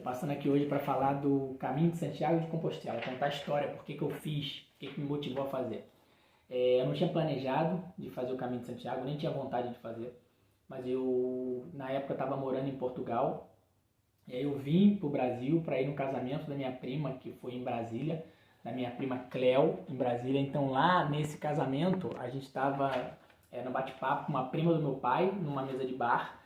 passando aqui hoje para falar do Caminho de Santiago de Compostela, contar a história, por que eu fiz, o que me motivou a fazer. Eu não tinha planejado de fazer o Caminho de Santiago, nem tinha vontade de fazer, mas eu, na época, estava morando em Portugal, e aí eu vim para o Brasil para ir no casamento da minha prima, que foi em Brasília, da minha prima Cleo, em Brasília. Então lá nesse casamento, a gente estava no bate-papo com uma prima do meu pai, numa mesa de bar,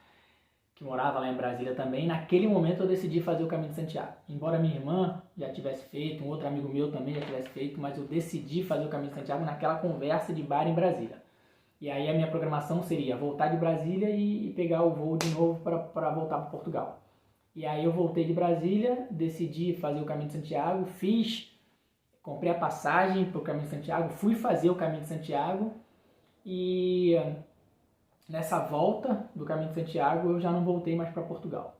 que morava lá em Brasília também. Naquele momento eu decidi fazer o Caminho de Santiago. Embora minha irmã já tivesse feito, um outro amigo meu também já tivesse feito, mas eu decidi fazer o Caminho de Santiago naquela conversa de bar em Brasília. E aí a minha programação seria voltar de Brasília e pegar o voo de novo para voltar para Portugal. E aí eu voltei de Brasília, decidi fazer o Caminho de Santiago, comprei a passagem para o Caminho de Santiago, fui fazer o Caminho de Santiago e nessa volta do Caminho de Santiago eu já não voltei mais para Portugal.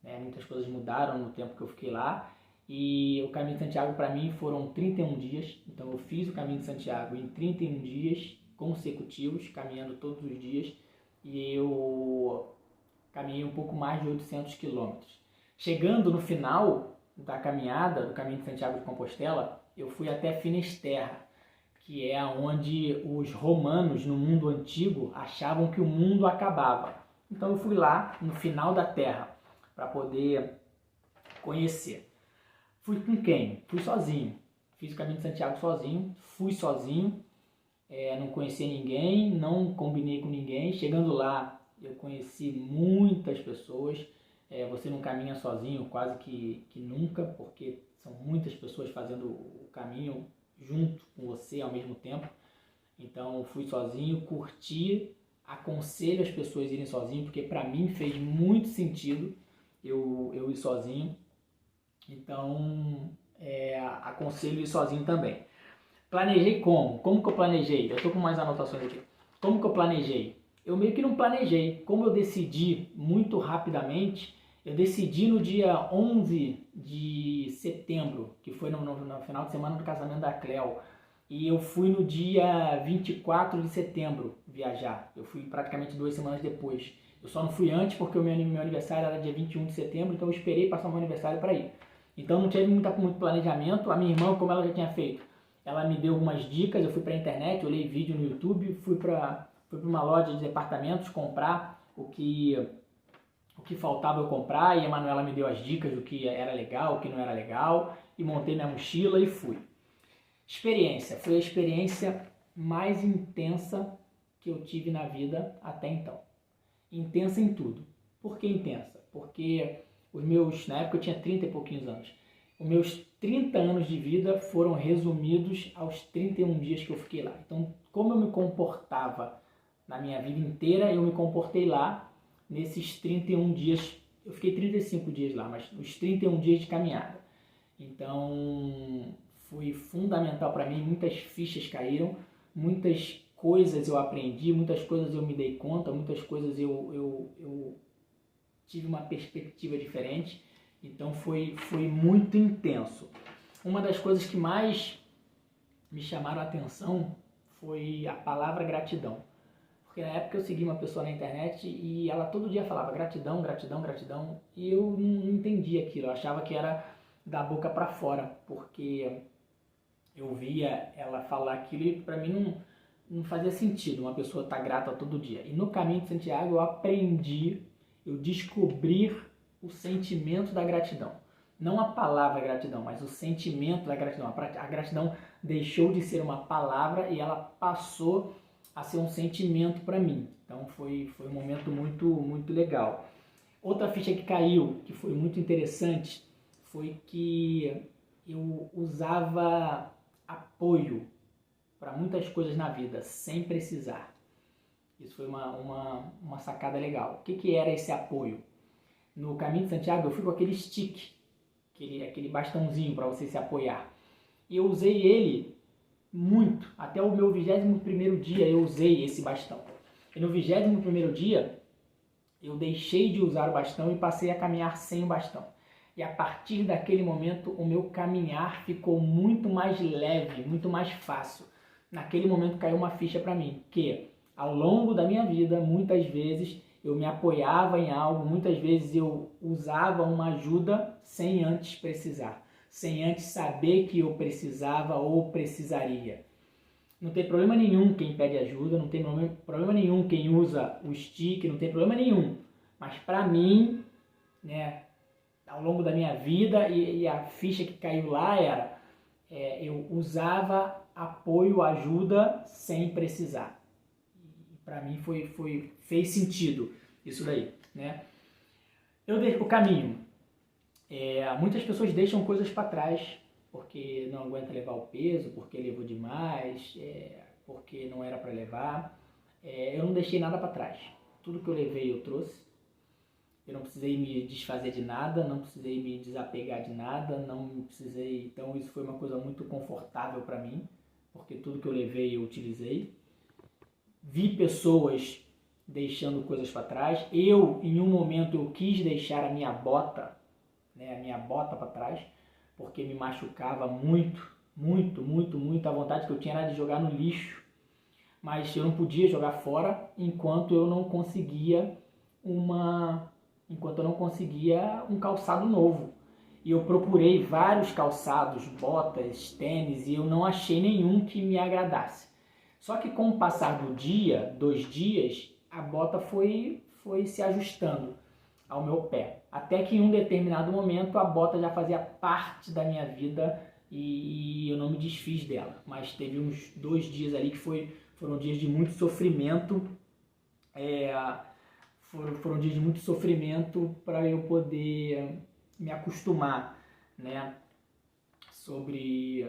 Muitas coisas mudaram no tempo que eu fiquei lá e o Caminho de Santiago para mim foram 31 dias, então eu fiz o Caminho de Santiago em 31 dias consecutivos, caminhando todos os dias, e eu caminhei um pouco mais de 800 quilômetros. Chegando no final da caminhada do Caminho de Santiago de Compostela, eu fui até Finisterra, que é onde os romanos no mundo antigo achavam que o mundo acabava. Então eu fui lá no final da terra para poder conhecer. Fui com quem? Fui sozinho. Fiz o Caminho de Santiago sozinho, fui sozinho, não conheci ninguém, não combinei com ninguém. Chegando lá eu conheci muitas pessoas. Você não caminha sozinho quase que nunca, porque são muitas pessoas fazendo o caminho junto com você ao mesmo tempo. Então fui sozinho, curti, aconselho as pessoas a irem sozinho, porque para mim fez muito sentido eu ir sozinho. Então aconselho ir sozinho também. Planejei como? Como que eu planejei? Eu estou com mais anotações aqui. Como que eu planejei? Eu meio que não planejei. Como eu decidi muito rapidamente, eu decidi no dia 11 de setembro, que foi no final de semana do casamento da Cleo. E eu fui no dia 24 de setembro viajar. Eu fui praticamente 2 semanas depois. Eu só não fui antes porque o meu aniversário era dia 21 de setembro, então eu esperei passar o meu aniversário para ir. Então não teve muito planejamento. A minha irmã, como ela já tinha feito, ela me deu algumas dicas. Eu fui para a internet, olhei vídeo no YouTube, fui para uma loja de departamentos comprar o que faltava eu comprar, e a Manuela me deu as dicas do que era legal, o que não era legal, e montei minha mochila e fui. Experiência, foi a experiência mais intensa que eu tive na vida até então. Intensa em tudo. Por que intensa? Porque na época eu tinha 30 e pouquinhos anos, os meus 30 anos de vida foram resumidos aos 31 dias que eu fiquei lá. Então, como eu me comportava na minha vida inteira, eu me comportei lá nesses 31 dias. Eu fiquei 35 dias lá, mas os 31 dias de caminhada. Então, foi fundamental para mim. Muitas fichas caíram, muitas coisas eu aprendi, muitas coisas eu me dei conta, muitas coisas eu tive uma perspectiva diferente. Então foi muito intenso. Uma das coisas que mais me chamaram a atenção foi a palavra gratidão. Porque na época eu segui uma pessoa na internet e ela todo dia falava gratidão, gratidão, gratidão. E eu não entendia aquilo, eu achava que era da boca para fora, porque eu via ela falar aquilo e para mim não fazia sentido uma pessoa estar grata todo dia. E no Caminho de Santiago eu descobri o sentimento da gratidão. Não a palavra gratidão, mas o sentimento da gratidão. A gratidão deixou de ser uma palavra e ela passou a ser um sentimento para mim. Então foi um momento muito legal. Outra ficha que caiu, que foi muito interessante, foi que eu usava apoio para muitas coisas na vida, sem precisar. Isso foi uma sacada legal. O que era esse apoio? No Caminho de Santiago eu fui com aquele stick, aquele bastãozinho para você se apoiar. E eu usei ele muito. Até o meu 21º dia eu usei esse bastão. E no 21º dia eu deixei de usar o bastão e passei a caminhar sem o bastão. E a partir daquele momento o meu caminhar ficou muito mais leve, muito mais fácil. Naquele momento caiu uma ficha para mim, que ao longo da minha vida, muitas vezes, eu me apoiava em algo, muitas vezes eu usava uma ajuda sem antes precisar, sem antes saber que eu precisava ou precisaria. Não tem problema nenhum quem pede ajuda, não tem problema nenhum quem usa o stick, não tem problema nenhum. Mas para mim, né, ao longo da minha vida, e a ficha que caiu lá era, eu usava apoio, ajuda sem precisar. Para mim fez sentido isso daí, né? Eu deixo o caminho. Muitas pessoas deixam coisas para trás porque não aguenta levar o peso, porque levou demais, porque não era para levar. Eu não deixei nada para trás. Tudo que eu levei eu trouxe. Eu não precisei me desfazer de nada, não precisei me desapegar de nada, não precisei. Então isso foi uma coisa muito confortável para mim, porque tudo que eu levei eu utilizei. Vi pessoas deixando coisas para trás. Eu, em um momento, eu quis deixar a minha bota, né, para trás, porque me machucava muito. A vontade que eu tinha era de jogar no lixo, mas eu não podia jogar fora enquanto eu não conseguia um calçado novo. E eu procurei vários calçados, botas, tênis, e eu não achei nenhum que me agradasse. Só que com o passar do dia, 2 dias, a bota foi se ajustando ao meu pé. Até que em um determinado momento a bota já fazia parte da minha vida e eu não me desfiz dela. Mas teve uns 2 dias ali que foram dias de muito sofrimento. Foram dias de muito sofrimento para eu poder me acostumar, né, sobre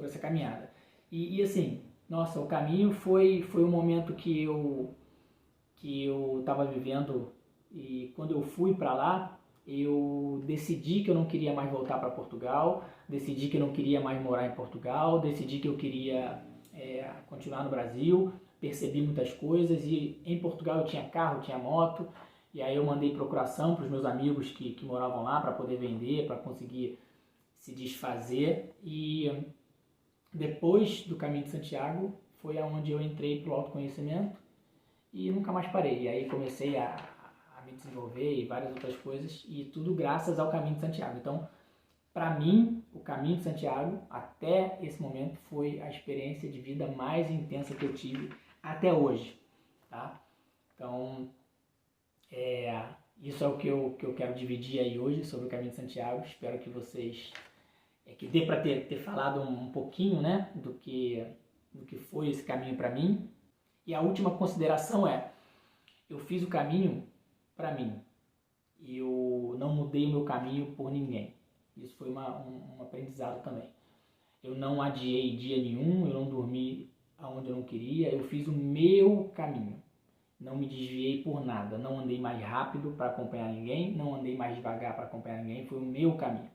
essa caminhada. E assim, nossa, o caminho foi um momento que eu estava vivendo, e quando eu fui para lá, eu decidi que eu não queria mais voltar para Portugal, decidi que eu não queria mais morar em Portugal, decidi que eu queria continuar no Brasil, percebi muitas coisas, e em Portugal eu tinha carro, tinha moto, e aí eu mandei procuração para os meus amigos que moravam lá para poder vender, para conseguir se desfazer, e depois do Caminho de Santiago foi aonde eu entrei para o autoconhecimento e nunca mais parei. E aí comecei a me desenvolver e várias outras coisas, e tudo graças ao Caminho de Santiago. Então, para mim, o Caminho de Santiago, até esse momento, foi a experiência de vida mais intensa que eu tive até hoje, tá? Então, isso é o que eu quero dividir aí hoje sobre o Caminho de Santiago. Espero que vocês... que dê para ter falado um pouquinho, né, do que foi esse caminho para mim. E a última consideração eu fiz o caminho para mim. Eu não mudei o meu caminho por ninguém. Isso foi um aprendizado também. Eu não adiei dia nenhum, eu não dormi aonde eu não queria, eu fiz o meu caminho. Não me desviei por nada, não andei mais rápido para acompanhar ninguém, não andei mais devagar para acompanhar ninguém, foi o meu caminho.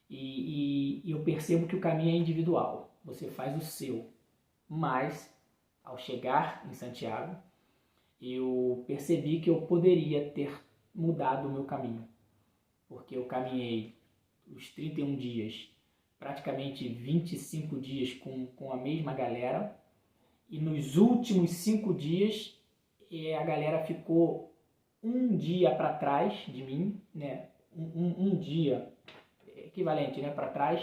E eu percebo que o caminho é individual, você faz o seu. Mas, ao chegar em Santiago, eu percebi que eu poderia ter mudado o meu caminho. Porque eu caminhei os 31 dias, praticamente 25 dias com a mesma galera, e nos últimos 5 dias a galera ficou um dia para trás de mim, né? Um dia equivalente, né, para trás,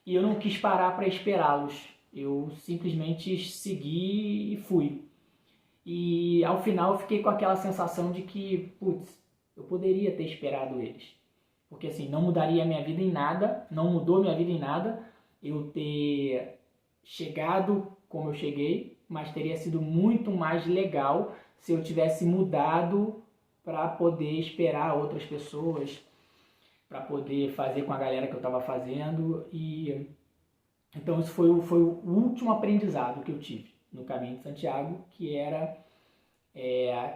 e eu não quis parar para esperá-los. Eu simplesmente segui e fui. E ao final eu fiquei com aquela sensação de que, putz, eu poderia ter esperado eles. Porque assim, não mudaria a minha vida em nada, não mudou minha vida em nada eu ter chegado como eu cheguei, mas teria sido muito mais legal se eu tivesse mudado para poder esperar outras pessoas, para poder fazer com a galera que eu estava fazendo. E então isso foi o último aprendizado que eu tive no Caminho de Santiago, que era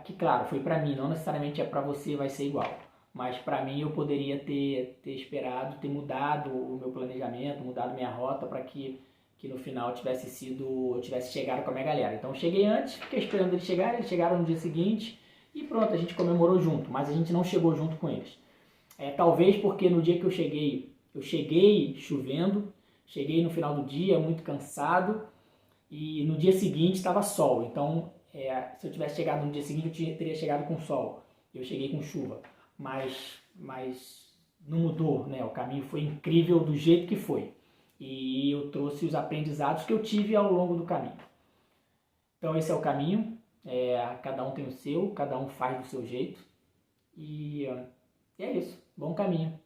que claro, foi para mim, não necessariamente para você vai ser igual, mas para mim eu poderia ter esperado, ter mudado o meu planejamento, mudado minha rota para que no final eu tivesse chegado com a minha galera. Então eu cheguei antes, fiquei esperando eles chegaram no dia seguinte e pronto, a gente comemorou junto, mas a gente não chegou junto com eles. Talvez porque no dia que eu cheguei chovendo, cheguei no final do dia muito cansado, e no dia seguinte estava sol, então se eu tivesse chegado no dia seguinte, eu teria chegado com sol. Eu cheguei com chuva, mas não mudou, né? O caminho foi incrível do jeito que foi. E eu trouxe os aprendizados que eu tive ao longo do caminho. Então esse é o caminho, cada um tem o seu, cada um faz do seu jeito. E é isso, bom caminho.